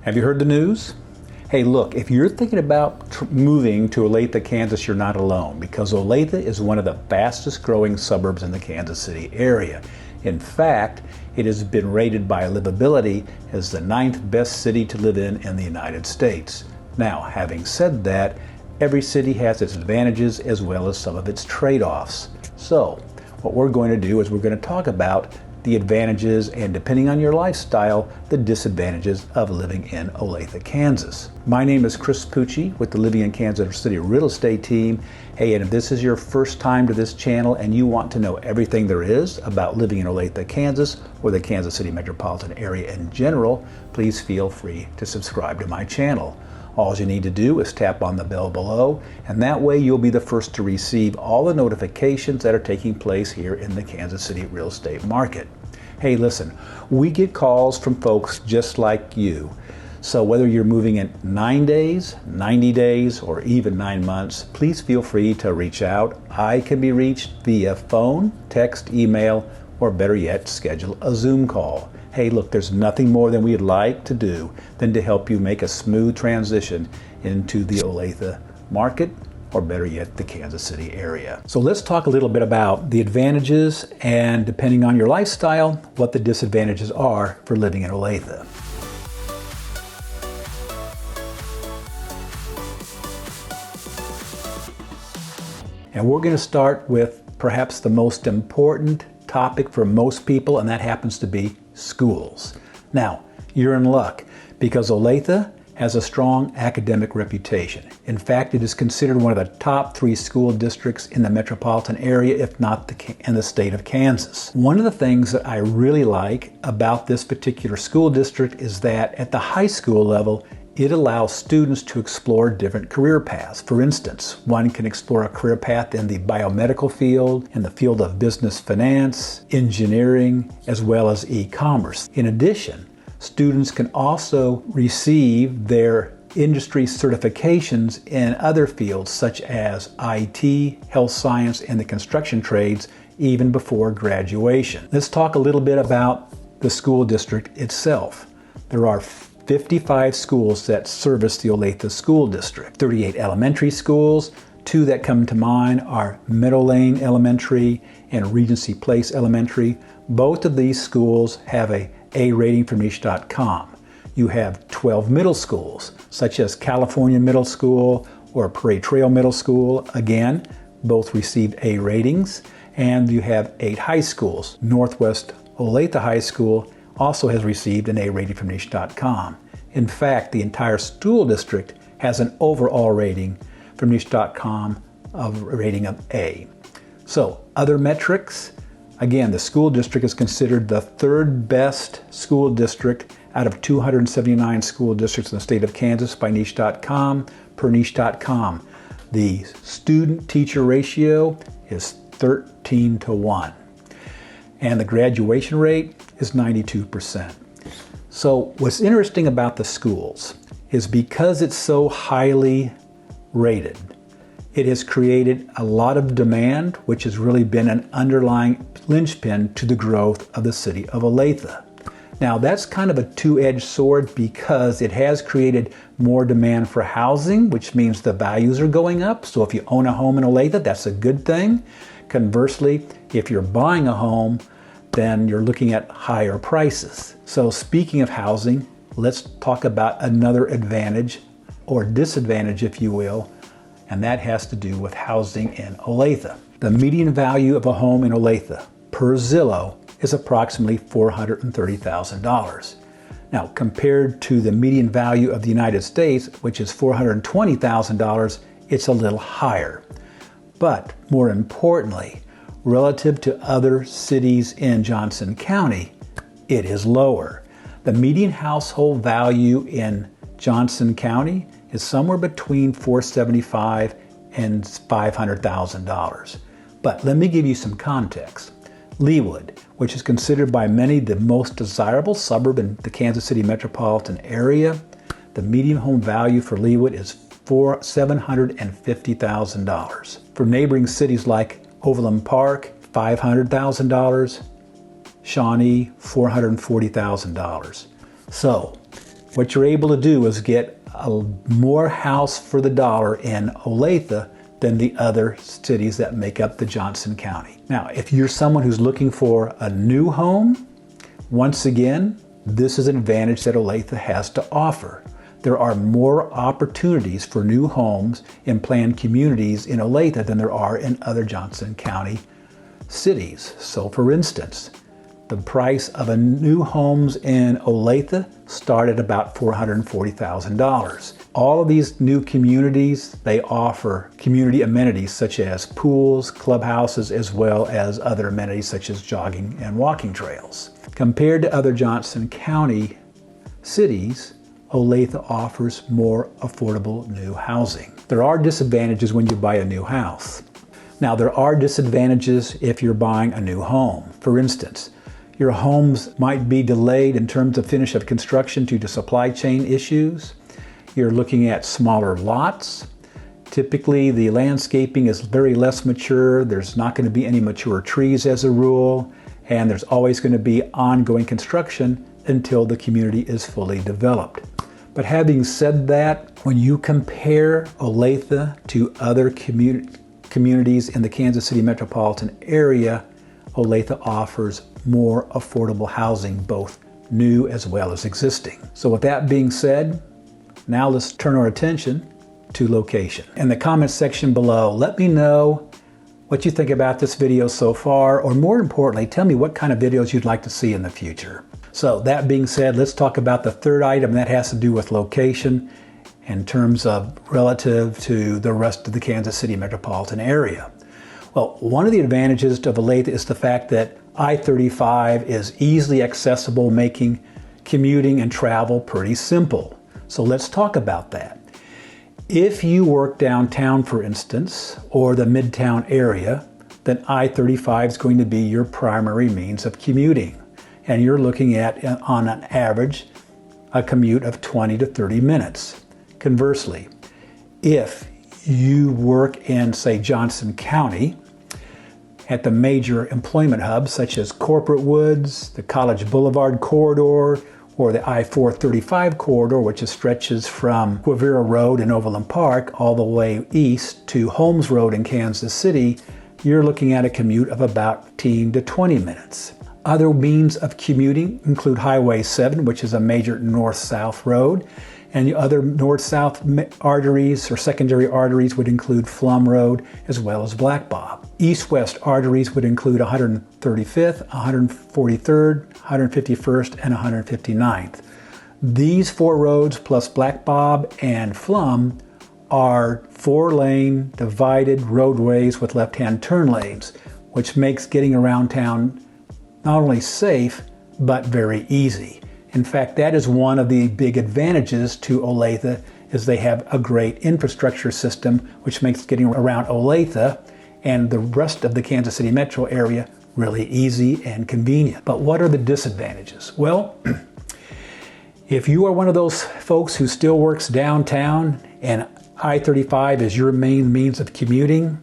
Have you heard the news? Hey, look, if you're thinking about moving to Olathe, Kansas, you're not alone, because Olathe is one of the fastest growing suburbs in the Kansas City area. In fact, it has been rated by Livability as the 9th best city to live in the United States. Now, having said that, every city has its advantages as well as some of its trade-offs. So, what we're going to do is we're going to talk about the advantages and, depending on your lifestyle, the disadvantages of living in Olathe, Kansas. My name is Chris Pucci with the Living in Kansas City Real Estate Team. Hey, and if this is your first time to this channel and you want to know everything there is about living in Olathe, Kansas, or the Kansas City metropolitan area in general, please feel free to subscribe to my channel. All you need to do is tap on the bell below, and that way you'll be the first to receive all the notifications that are taking place here in the Kansas City real estate market. Hey, listen, we get calls from folks just like you. So whether you're moving in 9 days, 90 days, or even 9 months, please feel free to reach out. I can be reached via phone, text, email, or better yet, schedule a Zoom call. Hey, look, there's nothing more than we'd like to do than to help you make a smooth transition into the Olathe market, or better yet, the Kansas City area. So let's talk a little bit about the advantages and, depending on your lifestyle, what the disadvantages are for living in Olathe. And we're going to start with perhaps the most important topic for most people, and that happens to be schools. Now, you're in luck because Olathe has a strong academic reputation. In fact, it is considered one of the top 3 school districts in the metropolitan area, if not in the state of Kansas. One of the things that I really like about this particular school district is that at the high school level, it allows students to explore different career paths. For instance, one can explore a career path in the biomedical field, in the field of business finance, engineering, as well as e-commerce. In addition, students can also receive their industry certifications in other fields such as IT, health science, and the construction trades even before graduation. Let's talk a little bit about the school district itself. There are 55 schools that service the Olathe School District. 38 elementary schools. 2 that come to mind are Meadow Lane Elementary and Regency Place Elementary. Both of these schools have a A rating from niche.com. You have 12 middle schools, such as California Middle School or Parade Trail Middle School. Again, both received A ratings. And you have 8 high schools. Northwest Olathe High School also has received an A rating from niche.com. In fact, the entire school district has an overall rating from niche.com of a rating of A. So, other metrics, again, the school district is considered the 3rd best school district out of 279 school districts in the state of Kansas by niche.com. Per niche.com, the student-teacher ratio is 13:1. And the graduation rate is 92%. So what's interesting about the schools is because it's so highly rated, it has created a lot of demand, which has really been an underlying linchpin to the growth of the city of Olathe. Now that's kind of a two-edged sword because it has created more demand for housing, which means the values are going up. So if you own a home in Olathe, that's a good thing. Conversely, if you're buying a home, then you're looking at higher prices. So speaking of housing, let's talk about another advantage or disadvantage, if you will, and that has to do with housing in Olathe. The median value of a home in Olathe per Zillow is approximately $430,000. Now, compared to the median value of the United States, which is $420,000, it's a little higher. But more importantly, relative to other cities in Johnson County, it is lower. The median household value in Johnson County is somewhere between $475,000 and $500,000. But let me give you some context. Leawood, which is considered by many the most desirable suburb in the Kansas City metropolitan area, the median home value for Leawood is $750,000. For neighboring cities like Overland Park, $500,000. Shawnee, $440,000. So, What you're able to do is get more house for the dollar in Olathe than the other cities that make up the Johnson County. Now, if you're someone who's looking for a new home, once again, this is an advantage that Olathe has to offer. There are more opportunities for new homes in planned communities in Olathe than there are in other Johnson County cities. So for instance, the price of a new homes in Olathe start at about $440,000. All of these new communities, they offer community amenities such as pools, clubhouses, as well as other amenities such as jogging and walking trails. Compared to other Johnson County cities, Olathe offers more affordable new housing. There are disadvantages when you buy a new house. Now, there are disadvantages if you're buying a new home. For instance, your homes might be delayed in terms of finish of construction due to supply chain issues. You're looking at smaller lots. Typically, the landscaping is very less mature. There's not going to be any mature trees as a rule, and there's always going to be ongoing construction until the community is fully developed. But having said that, when you compare Olathe to other communities in the Kansas City metropolitan area, Olathe offers more affordable housing, both new as well as existing. So with that being said, now let's turn our attention to location. In the comments section below, let me know what you think about this video so far, or more importantly, tell me what kind of videos you'd like to see in the future. So that being said, let's talk about the third item that has to do with location in terms of relative to the rest of the Kansas City metropolitan area. Well, one of the advantages of Olathe is the fact that I-35 is easily accessible, making commuting and travel pretty simple. So let's talk about that. If you work downtown, for instance, or the Midtown area, then I-35 is going to be your primary means of commuting. And you're looking at, on an average, a commute of 20 to 30 minutes. Conversely, if you work in, say, Johnson County, at the major employment hubs such as Corporate Woods, the College Boulevard corridor, or the I-435 corridor, which stretches from Quivira Road in Overland Park all the way east to Holmes Road in Kansas City, you're looking at a commute of about 15 to 20 minutes. Other means of commuting include Highway 7, which is a major north-south road, and the other north-south arteries or secondary arteries would include Flum Road as well as Black Bob. East-west arteries would include 135th, 143rd, 151st, and 159th. These four roads plus Black Bob and Flum are four-lane divided roadways with left-hand turn lanes, which makes getting around town not only safe, but very easy. In fact, that is one of the big advantages to Olathe, is they have a great infrastructure system, which makes getting around Olathe and the rest of the Kansas City metro area really easy and convenient. But what are the disadvantages? Well, if you are one of those folks who still works downtown and I-35 is your main means of commuting,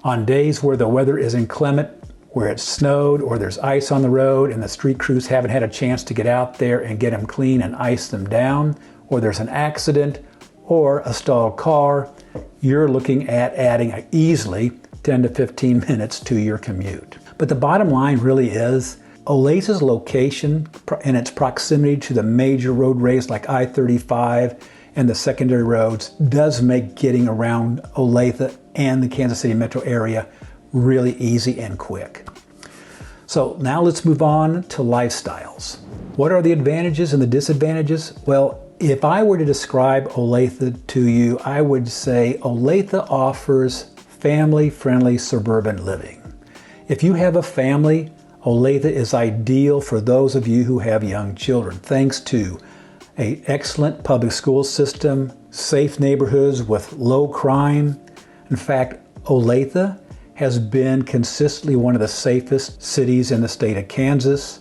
on days where the weather is inclement, where it snowed or there's ice on the road and the street crews haven't had a chance to get out there and get them clean and ice them down, or there's an accident or a stalled car, you're looking at adding easily 10 to 15 minutes to your commute. But the bottom line really is Olathe's location and its proximity to the major roadways like I-35 and the secondary roads does make getting around Olathe and the Kansas City metro area really easy and quick. So now let's move on to lifestyles. What are the advantages and the disadvantages? Well, if I were to describe Olathe to you, I would say Olathe offers family-friendly suburban living. If you have a family, Olathe is ideal for those of you who have young children, thanks to an excellent public school system, safe neighborhoods with low crime. In fact, Olathe has been consistently one of the safest cities in the state of Kansas.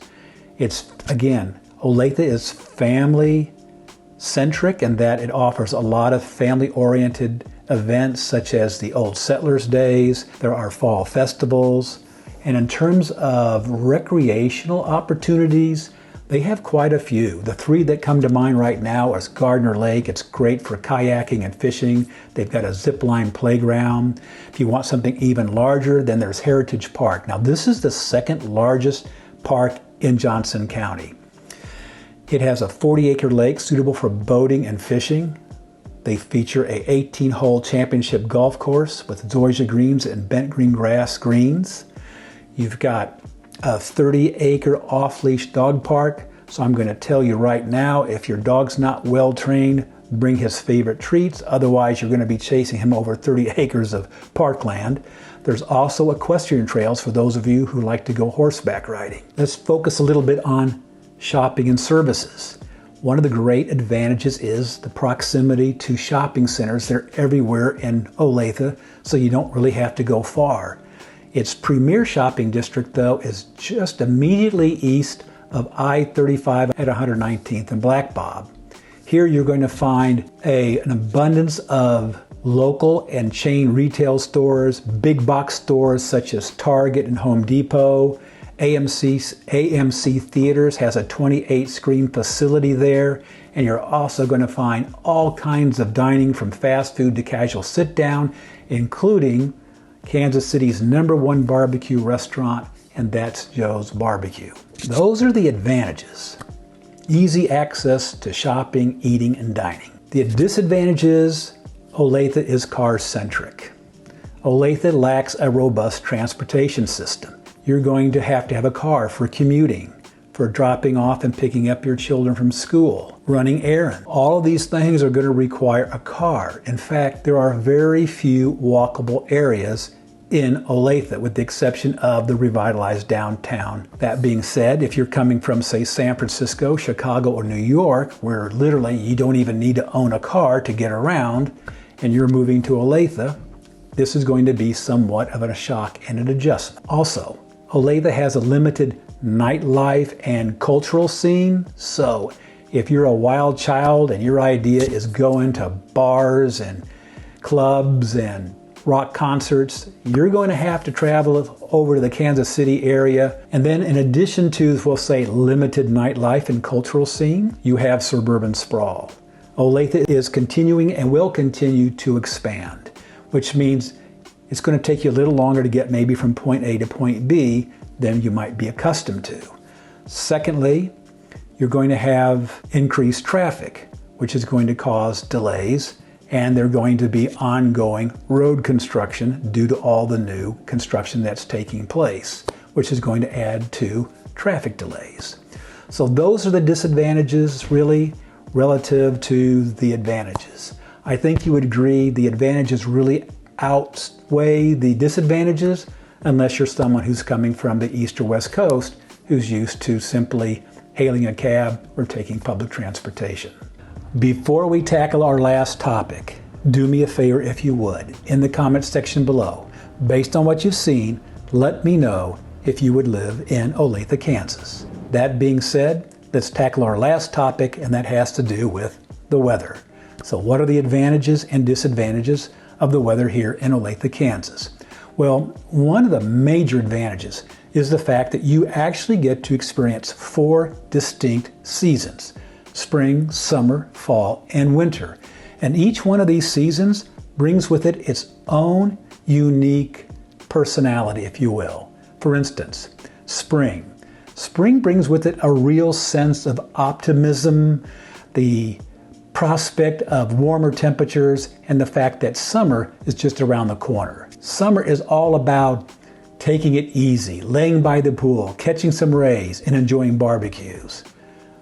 It's, again, Olathe is family-centric in that it offers a lot of family-oriented events such as the Old Settlers Days, there are fall festivals, and in terms of recreational opportunities, They have quite a few. The three that come to mind right now is Gardner Lake. It's great for kayaking and fishing. They've got a zip line playground. If you want something even larger, then there's Heritage Park. Now this is the second largest park in Johnson County. It has a 40-acre lake suitable for boating and fishing. They feature a 18-hole championship golf course with zoysia greens and bent green grass greens. You've got a 30-acre off-leash dog park. So I'm going to tell you right now, if your dog's not well trained, bring his favorite treats. Otherwise, you're going to be chasing him over 30 acres of parkland. There's also equestrian trails for those of you who like to go horseback riding. Let's focus a little bit on shopping and services. One of the great advantages is the proximity to shopping centers. They're everywhere in Olathe, so you don't really have to go far. Its premier shopping district, though, is just immediately east of I-35 at 119th and Black Bob. Here you're going to find an abundance of local and chain retail stores, big box stores such as Target and Home Depot. AMC Theaters has a 28-screen facility there, and you're also going to find all kinds of dining from fast food to casual sit-down, including Kansas City's #1 barbecue restaurant, and that's Joe's Barbecue. Those are the advantages. Easy access to shopping, eating, and dining. The disadvantage is Olathe is car-centric. Olathe lacks a robust transportation system. You're going to have a car for commuting, for dropping off and picking up your children from school, running errands. All of these things are going to require a car. In fact, there are very few walkable areas in Olathe, with the exception of the revitalized downtown. That being said, if you're coming from, say, San Francisco, Chicago, or New York, where literally you don't even need to own a car to get around, and you're moving to Olathe, this is going to be somewhat of a shock and an adjustment. Also, Olathe has a limited nightlife and cultural scene, so if you're a wild child and your idea is going to bars and clubs and rock concerts, you're going to have to travel over to the Kansas City area. And then in addition to, we'll say, limited nightlife and cultural scene, you have suburban sprawl. Olathe is continuing and will continue to expand, which means it's going to take you a little longer to get maybe from point A to point B than you might be accustomed to. Secondly, you're going to have increased traffic, which is going to cause delays, and there's going to be ongoing road construction due to all the new construction that's taking place, which is going to add to traffic delays. So those are the disadvantages, really, relative to the advantages. I think you would agree the advantages really outweigh the disadvantages, unless you're someone who's coming from the East or West Coast who's used to simply hailing a cab or taking public transportation. Before we tackle our last topic, do me a favor if you would, in the comments section below. Based on what you've seen, let me know if you would live in Olathe, Kansas. That being said, let's tackle our last topic, and that has to do with the weather. So what are the advantages and disadvantages of the weather here in Olathe, Kansas? Well, one of the major advantages is the fact that you actually get to experience 4 distinct seasons: spring, summer, fall, and winter. And each one of these seasons brings with it its own unique personality, if you will. For instance, spring. Spring brings with it a real sense of optimism, the prospect of warmer temperatures, and the fact that summer is just around the corner. Summer is all about taking it easy, laying by the pool, catching some rays, and enjoying barbecues.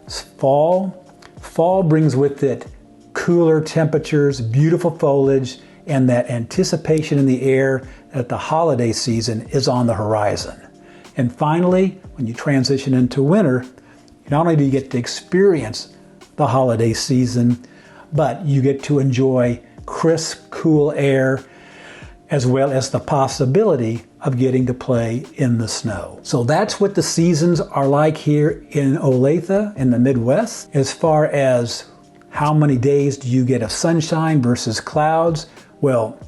Fall brings with it cooler temperatures, beautiful foliage, and that anticipation in the air that the holiday season is on the horizon. And finally, when you transition into winter, not only do you get to experience the holiday season, but you get to enjoy crisp, cool air, as well as the possibility of getting to play in the snow. So that's what the seasons are like here in Olathe in the Midwest. As far as how many days do you get of sunshine versus clouds, well,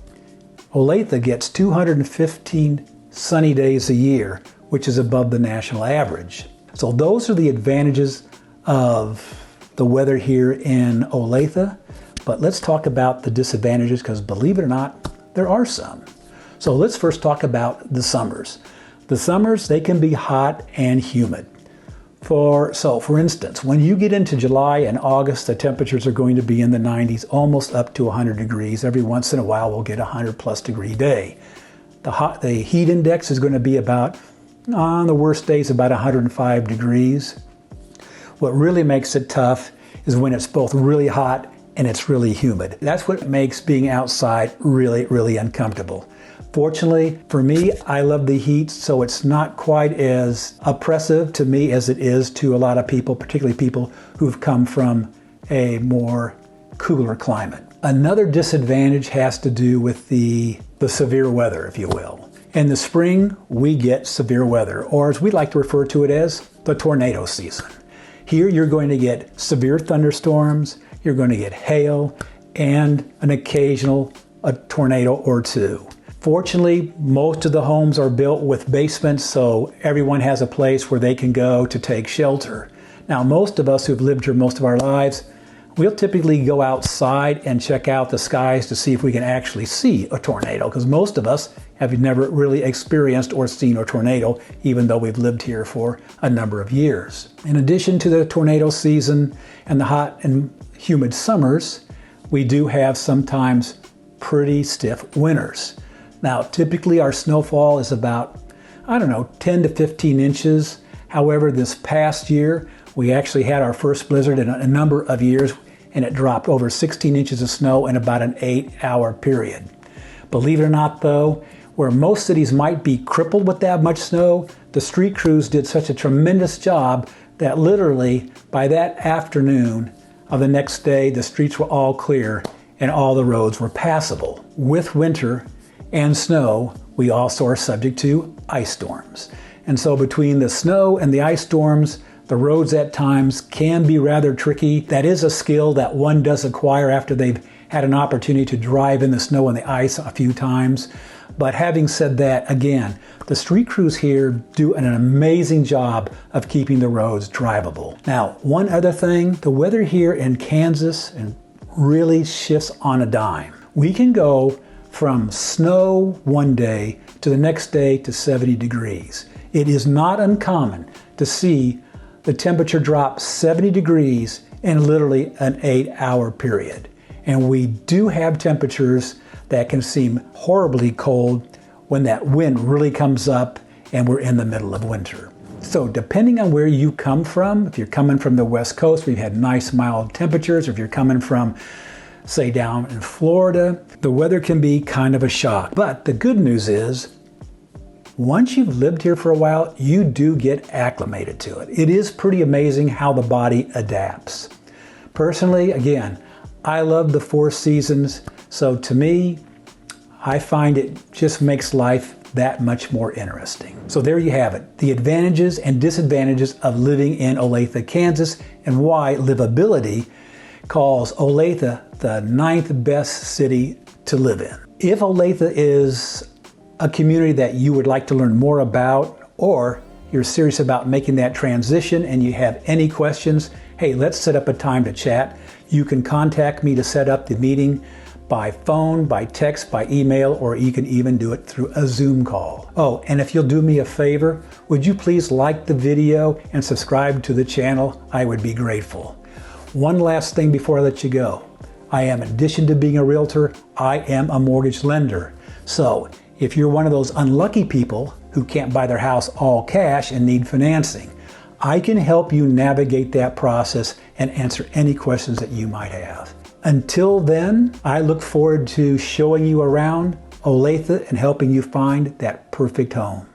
Olathe gets 215 sunny days a year, which is above the national average. So those are the advantages of the weather here in Olathe. But let's talk about the disadvantages, because believe it or not, there are some. So let's first talk about the summers. The summers, they can be hot and humid. For instance, when you get into July and August, the temperatures are going to be in the 90s, almost up to 100 degrees. Every once in a while, we'll get a 100+ degree day. The heat index is going to be about, on the worst days, about 105 degrees. What really makes it tough is when it's both really hot and it's really humid. That's what makes being outside really, really uncomfortable. Fortunately for me, I love the heat, so it's not quite as oppressive to me as it is to a lot of people, particularly people who've come from a more cooler climate. Another disadvantage has to do with the severe weather, if you will. In the spring, we get severe weather, or as we like to refer to it as, the tornado season. Here you're going to get severe thunderstorms, you're going to get hail, and an occasional tornado or two. Fortunately, most of the homes are built with basements, so everyone has a place where they can go to take shelter. Now, most of us who've lived here most of our lives, we'll typically go outside and check out the skies to see if we can actually see a tornado, because most of us have never really experienced or seen a tornado, even though we've lived here for a number of years. In addition to the tornado season and the hot and humid summers, we do have sometimes pretty stiff winters. Now, typically our snowfall is about, 10 to 15 inches. However, this past year, we actually had our first blizzard in a number of years, and it dropped over 16 inches of snow in about an 8-hour period. Believe it or not, though, where most cities might be crippled with that much snow, the street crews did such a tremendous job that literally by that afternoon of the next day, the streets were all clear and all the roads were passable. With winter and snow, we also are subject to ice storms. And so between the snow and the ice storms, the roads at times can be rather tricky. That is a skill that one does acquire after they've had an opportunity to drive in the snow and the ice a few times. But having said that, again, the street crews here do an amazing job of keeping the roads drivable. Now, one other thing, the weather here in Kansas really shifts on a dime. We can go from snow one day to the next day to 70 degrees. It is not uncommon to see the temperature drop 70 degrees in literally an 8-hour period. And we do have temperatures that can seem horribly cold when that wind really comes up and we're in the middle of winter. So depending on where you come from, if you're coming from the West Coast, we've had nice mild temperatures, or if you're coming from, say, down in Florida, the weather can be kind of a shock. But the good news is, once you've lived here for a while, you do get acclimated to it. It is pretty amazing how the body adapts. Personally, again, I love the 4 seasons, so to me, I find it just makes life that much more interesting. So there you have it, the advantages and disadvantages of living in Olathe, Kansas, and why livability calls Olathe the 9th best city to live in. If Olathe is a community that you would like to learn more about, or you're serious about making that transition and you have any questions, hey, let's set up a time to chat. You can contact me to set up the meeting by phone, by text, by email, or you can even do it through a Zoom call. Oh, and if you'll do me a favor, would you please like the video and subscribe to the channel? I would be grateful. One last thing before I let you go. I am, in addition to being a realtor, I am a mortgage lender. So if you're one of those unlucky people who can't buy their house all cash and need financing, I can help you navigate that process and answer any questions that you might have. Until then, I look forward to showing you around Olathe and helping you find that perfect home.